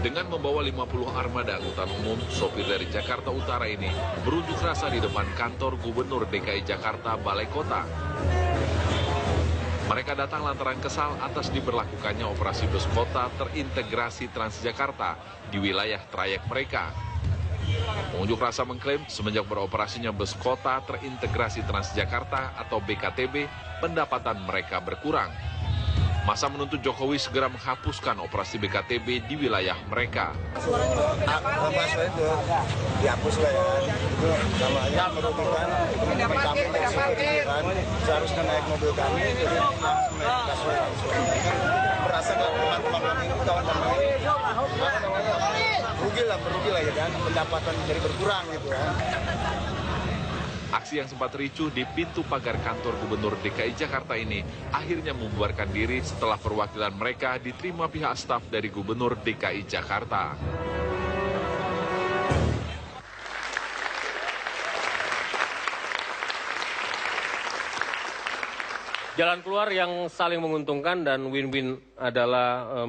Dengan membawa 50 armada angkutan umum, sopir dari Jakarta Utara ini berunjuk rasa di depan kantor Gubernur DKI Jakarta Balai Kota. Mereka datang lantaran kesal atas diberlakukannya operasi bus kota terintegrasi Transjakarta di wilayah trayek mereka. Pengunjuk rasa mengklaim semenjak beroperasinya bus kota terintegrasi Transjakarta atau BKTB, pendapatan mereka berkurang. Masa menuntut Jokowi segera menghapuskan operasi BKTB di wilayah mereka. Masalah itu dihapus lah ya. Itu namanya merugikan teman-teman kami seharusnya naik mobil kami, jadi merasakan teman-teman kami itu kawan-kawan merugi lah ya kan, pendapatan jadi berkurang gitu ya. Aksi yang sempat ricuh di pintu pagar kantor Gubernur DKI Jakarta ini akhirnya membubarkan diri setelah perwakilan mereka diterima pihak staf dari Gubernur DKI Jakarta. Jalan keluar yang saling menguntungkan dan win-win adalah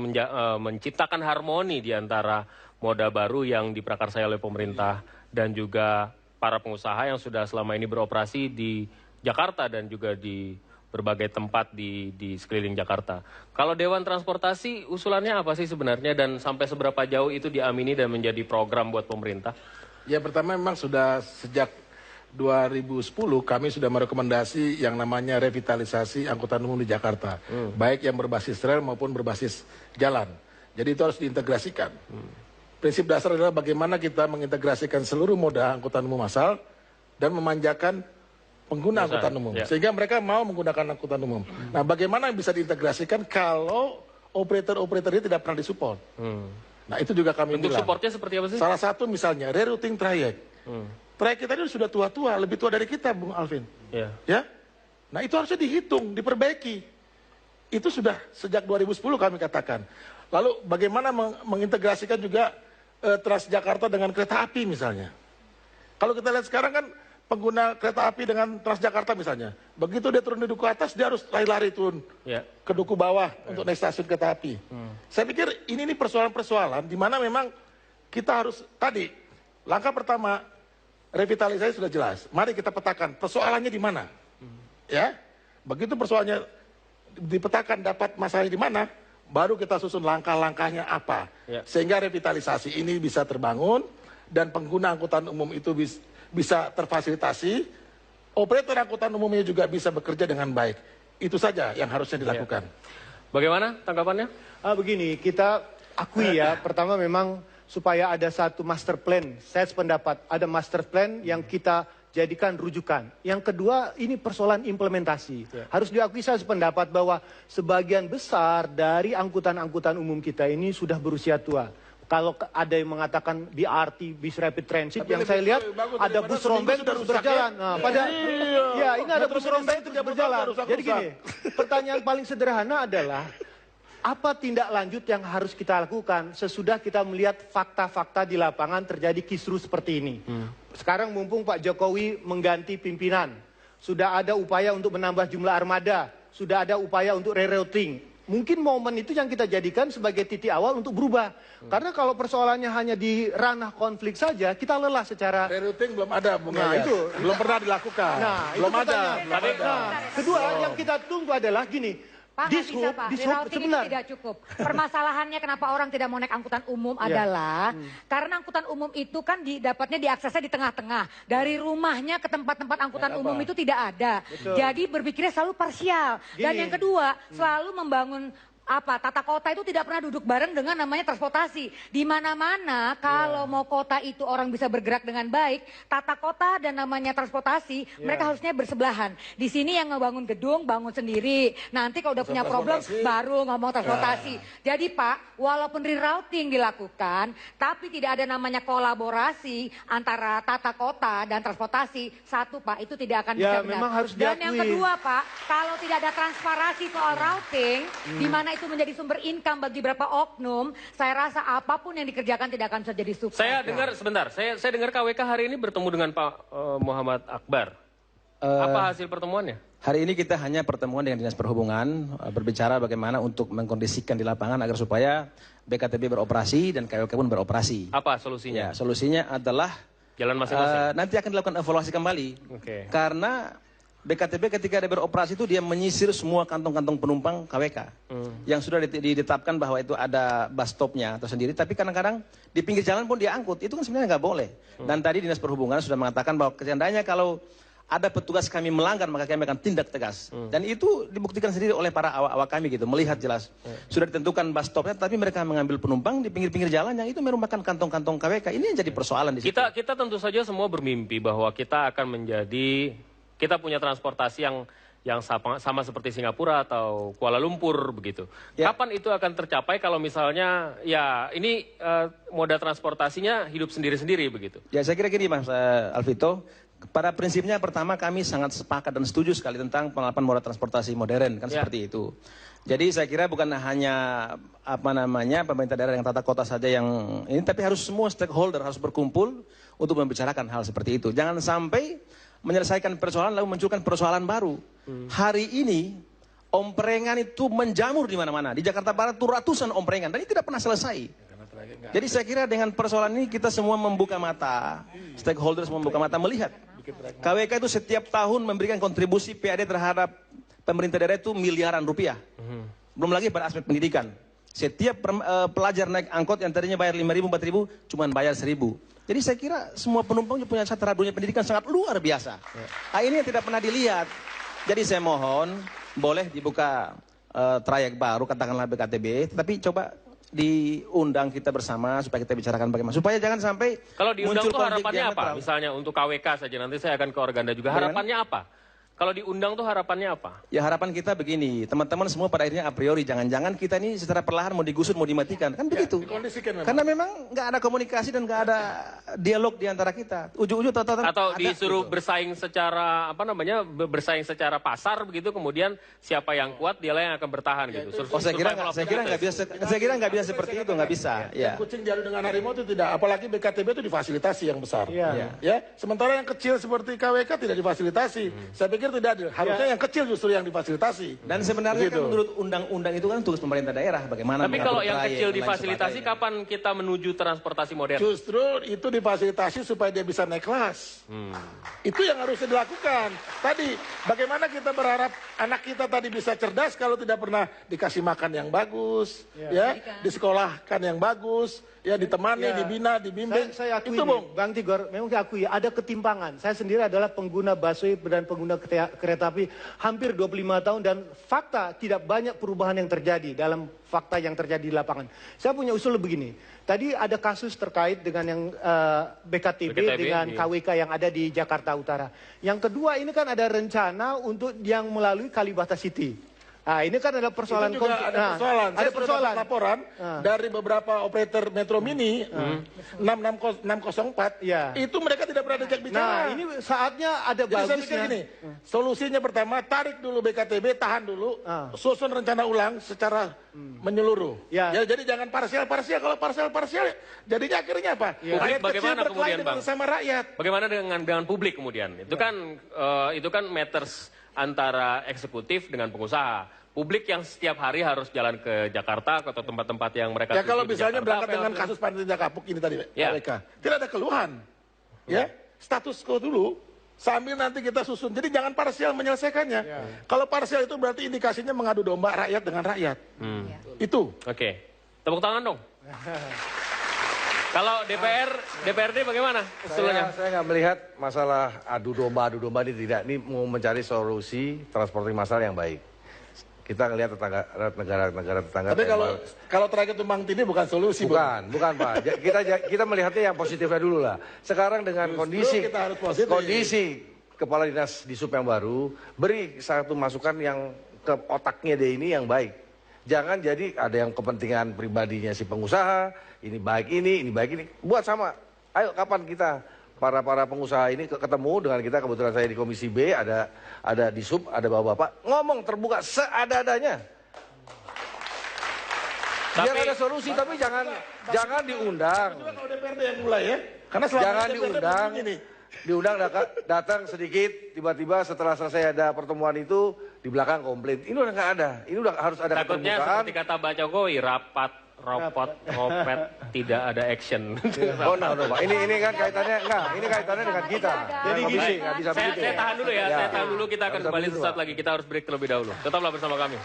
menciptakan harmoni di antara moda baru yang diprakarsai oleh pemerintah dan juga para pengusaha yang sudah selama ini beroperasi di Jakarta dan juga di berbagai tempat di sekeliling Jakarta. Kalau Dewan Transportasi usulannya apa sih sebenarnya dan sampai seberapa jauh itu diamini dan menjadi program buat pemerintah? Ya pertama memang sudah sejak 2010 kami sudah merekomendasi yang namanya revitalisasi angkutan umum di Jakarta. Baik yang berbasis rel maupun berbasis jalan. Jadi itu harus diintegrasikan. Prinsip dasar adalah bagaimana kita mengintegrasikan seluruh moda angkutan umum massal dan memanjakan pengguna angkutan umum. Sehingga mereka mau menggunakan angkutan umum. Nah bagaimana bisa diintegrasikan kalau operator-operator ini tidak pernah disupport. Nah itu juga kami bentuk bilang. supportnya seperti apa sih? Salah satu misalnya rerouting trayek. Trayek kita ini sudah tua-tua, lebih tua dari kita Bung Alvin. Ya? Nah itu harusnya dihitung, diperbaiki. Itu sudah sejak 2010 kami katakan. Lalu bagaimana mengintegrasikan juga Transjakarta dengan kereta api misalnya. Kalau kita lihat sekarang kan pengguna kereta api dengan Transjakarta misalnya. Begitu dia turun di duku atas, dia harus lari-lari turun ke duku bawah untuk naik stasiun kereta api. Saya pikir ini persoalan-persoalan di mana memang kita harus, tadi, langkah pertama, revitalisasi sudah jelas. Mari kita petakan persoalannya di mana. Ya, begitu persoalannya dipetakan dapat masalahnya di mana, baru kita susun langkah-langkahnya apa. Sehingga revitalisasi ini bisa terbangun dan pengguna angkutan umum itu bisa terfasilitasi, operator angkutan umumnya juga bisa bekerja dengan baik. Itu saja yang harusnya dilakukan. Bagaimana tanggapannya? Begini, kita akui ya, pertama memang supaya ada satu master plan, saya sependapat ada master plan yang kita jadikan rujukan. Yang kedua, ini persoalan implementasi. Harus diakui saya sependapat bahwa sebagian besar dari angkutan-angkutan umum kita ini sudah berusia tua. Kalau ada yang mengatakan BRT, bis rapid transit, tapi yang saya lihat ada bus rombeng terus berjalan. Nah, ini ada bus rombeng terus berjalan. Jadi gini, pertanyaan paling sederhana adalah, apa tindak lanjut yang harus kita lakukan sesudah kita melihat fakta-fakta di lapangan terjadi kisruh seperti ini? Sekarang mumpung Pak Jokowi mengganti pimpinan, sudah ada upaya untuk menambah jumlah armada, sudah ada upaya untuk rerouting. Mungkin momen itu yang kita jadikan sebagai titik awal untuk berubah. Karena kalau persoalannya hanya di ranah konflik saja, kita lelah secara... Rerouting belum ada, Bung Nah, itu belum pernah dilakukan. Nah, belum itu ada. Nah, kedua yang kita tunggu adalah gini, Pak, nggak bisa Pak, rerouting itu tidak cukup. Permasalahannya kenapa orang tidak mau naik angkutan umum adalah karena angkutan umum itu kan dapatnya diaksesnya di tengah-tengah. Dari rumahnya ke tempat-tempat angkutan umum itu tidak ada. Jadi berpikirnya selalu parsial. Dan yang kedua, selalu membangun tata kota itu tidak pernah duduk bareng dengan namanya transportasi. Di mana-mana kalau mau kota itu orang bisa bergerak dengan baik, tata kota dan namanya transportasi mereka harusnya bersebelahan. Di sini yang ngebangun gedung bangun sendiri. Nanti kalau udah punya problem baru ngomong transportasi. Jadi Pak, walaupun rerouting dilakukan, tapi tidak ada namanya kolaborasi antara tata kota dan transportasi. Satu Pak, itu tidak akan bisa benar. Dan yang kedua Pak, kalau tidak ada transparansi soal routing, di mana itu menjadi sumber income bagi beberapa oknum, saya rasa apapun yang dikerjakan tidak akan bisa jadi sukses. Saya dengar sebentar, saya dengar KWK hari ini bertemu dengan Pak Muhammad Akbar. Apa hasil pertemuannya? Hari ini kita hanya pertemuan dengan Dinas Perhubungan, berbicara bagaimana untuk mengkondisikan di lapangan agar supaya BKTB beroperasi dan KWK pun beroperasi. Apa solusinya? Ya, solusinya adalah jalan masing-masing. nanti akan dilakukan evaluasi kembali. Karena BKTB ketika dia beroperasi itu dia menyisir semua kantong-kantong penumpang KWK yang sudah ditetapkan bahwa itu ada bus stopnya tersendiri. Tapi kadang-kadang di pinggir jalan pun dia angkut. Itu kan sebenarnya nggak boleh. Dan tadi Dinas Perhubungan sudah mengatakan bahwa seandainya kalau ada petugas kami melanggar, maka kami akan tindak tegas. Dan itu dibuktikan sendiri oleh para awak kami gitu, melihat jelas. Sudah ditentukan bus stopnya, tapi mereka mengambil penumpang di pinggir-pinggir jalan yang itu merupakan kantong-kantong KWK. Ini yang jadi persoalan di situ. Kita tentu saja semua bermimpi bahwa kita akan kita punya transportasi yang sama seperti Singapura atau Kuala Lumpur begitu. Ya. Kapan itu akan tercapai kalau misalnya ya ini moda transportasinya hidup sendiri-sendiri begitu? Ya saya kira gini Mas Alvito. Pada prinsipnya pertama kami sangat sepakat dan setuju sekali tentang penerapan moda transportasi modern kan seperti itu. Jadi saya kira bukan hanya pemerintah daerah yang tata kota saja yang ini, tapi harus semua stakeholder harus berkumpul untuk membicarakan hal seperti itu. Jangan sampai menyelesaikan persoalan lalu munculkan persoalan baru. Hari ini omprengan itu menjamur di mana-mana. Di Jakarta Barat itu ratusan omprengan dan ini tidak pernah selesai. Jadi saya kira dengan persoalan ini kita semua membuka mata, stakeholders membuka mata melihat. KWK itu setiap tahun memberikan kontribusi PAD terhadap pemerintah daerah itu miliaran rupiah. Belum lagi pada aspek pendidikan. Setiap pelajar naik angkot yang tadinya bayar 5.000, 4.000, cuma bayar 1.000. Jadi saya kira semua penumpang punya satu dunia pendidikan sangat luar biasa. Nah, ini yang tidak pernah dilihat. Jadi saya mohon boleh dibuka trayek baru katakanlah BKTB, tapi coba diundang kita bersama supaya kita bicarakan bagaimana supaya jangan sampai kalau diundang tuh harapannya apa? Misalnya untuk KWK saja, nanti saya akan ke Organda juga. Harapannya apa? Kalau diundang tuh harapannya apa? Ya harapan kita begini, teman-teman semua pada akhirnya a priori jangan-jangan kita ini secara perlahan mau digusur, mau dimatikan, kan begitu. Karena memang nggak ada komunikasi dan nggak ada dialog di antara kita. Ujung-ujung atau disuruh gitu. Bersaing secara bersaing secara pasar begitu, kemudian siapa yang kuat dialah yang akan bertahan gitu. Saya kira nggak bisa seperti itu, nggak bisa. Ya. Kucing diadu dengan harimau itu tidak, apalagi BKTB itu difasilitasi yang besar. Ya, sementara yang kecil seperti KWK tidak difasilitasi. Saya pikir tidak adil. Harusnya yang kecil justru yang difasilitasi. Dan sebenarnya kan menurut undang-undang itu kan tugas pemerintah daerah bagaimana. Tapi kalau yang kecil difasilitasi, kapan kita menuju transportasi modern? Justru itu difasilitasi supaya dia bisa naik kelas. Itu yang harusnya dilakukan. Tadi bagaimana kita berharap anak kita tadi bisa cerdas kalau tidak pernah dikasih makan yang bagus, ya, disekolahkan yang bagus, ya, ditemani, dibina, dibimbing. Saya akui itu, Bang Tigor, memang saya akui ada ketimpangan. Saya sendiri adalah pengguna busway dan pengguna kereta api hampir 25 tahun dan fakta tidak banyak perubahan yang terjadi dalam fakta yang terjadi di lapangan. Saya punya usul begini. Tadi ada kasus terkait dengan yang BKTB dengan KWK yang ada di Jakarta Utara. Yang kedua ini kan ada rencana untuk yang melalui Kalibata City. Nah, ini kan ada persoalan. Itu juga ada persoalan. Saya sudah dapat laporan dari beberapa operator Metro Mini 604. Itu mereka tidak pernah diajak bicara. Nah, ini saatnya ada bagusnya. Saya pikir gini, solusinya pertama tarik dulu BKTB, tahan dulu, susun rencana ulang secara menyeluruh. Ya, jadi jangan parsial-parsial. Kalau parsial-parsial, jadinya akhirnya apa? Publik bagaimana kemudian, Bang? Sama rakyat. Bagaimana dengan publik kemudian? Itu kan matters antara eksekutif dengan pengusaha. Publik yang setiap hari harus jalan ke Jakarta atau tempat-tempat yang mereka tuju. Ya kalau misalnya berangkat dengan kasus Panitia Kapuk ini tadi, mereka tidak ada keluhan. Ya, status quo dulu sambil nanti kita susun. Jadi jangan parsial menyelesaikannya. Kalau parsial itu berarti indikasinya mengadu domba rakyat dengan rakyat. Itu. Oke. Tepuk tangan dong. Kalau DPRD bagaimana usulannya? Saya nggak melihat masalah adu domba ini tidak. Ini mau mencari solusi transportasi massal yang baik. Kita ngelihat negara-negara tetangga. Tapi kalau trayek tumpang tindih bukan solusi. Bukan Pak. Kita melihatnya yang positifnya dulu lah. Sekarang dengan kondisi kepala dinas di Sub yang baru, beri satu masukan yang ke otaknya dia ini yang baik. Jangan jadi ada yang kepentingan pribadinya si pengusaha, ini baik ini baik ini. Buat sama. Ayo kapan kita para pengusaha ini ketemu dengan kita, kebetulan saya di Komisi B, ada di Sub, ada bapak-bapak, ngomong terbuka seadanya. Biar ada solusi, tapi jangan diundang. Kalau DPRD yang mulai ya. Karena jangan diundang. diundang datang sedikit, tiba-tiba setelah selesai ada pertemuan itu di belakang komplain. Ini udah nggak ada. Ini udah harus ada Takutnya keterbukaan. seperti kata Pak Jokowi, rapat, ropot, ngopet, tidak ada action. Oh, nah, Pak. Ini kan kaitannya ini kaitannya dengan kita. Jadi Nggak gini, bisa begitu. Saya tahan dulu ya, Ya. saya tahan dulu. Kita akan Nggak bisa kembali begitu, sesaat Pak. lagi. Kita harus break terlebih dahulu. Tetaplah bersama kami.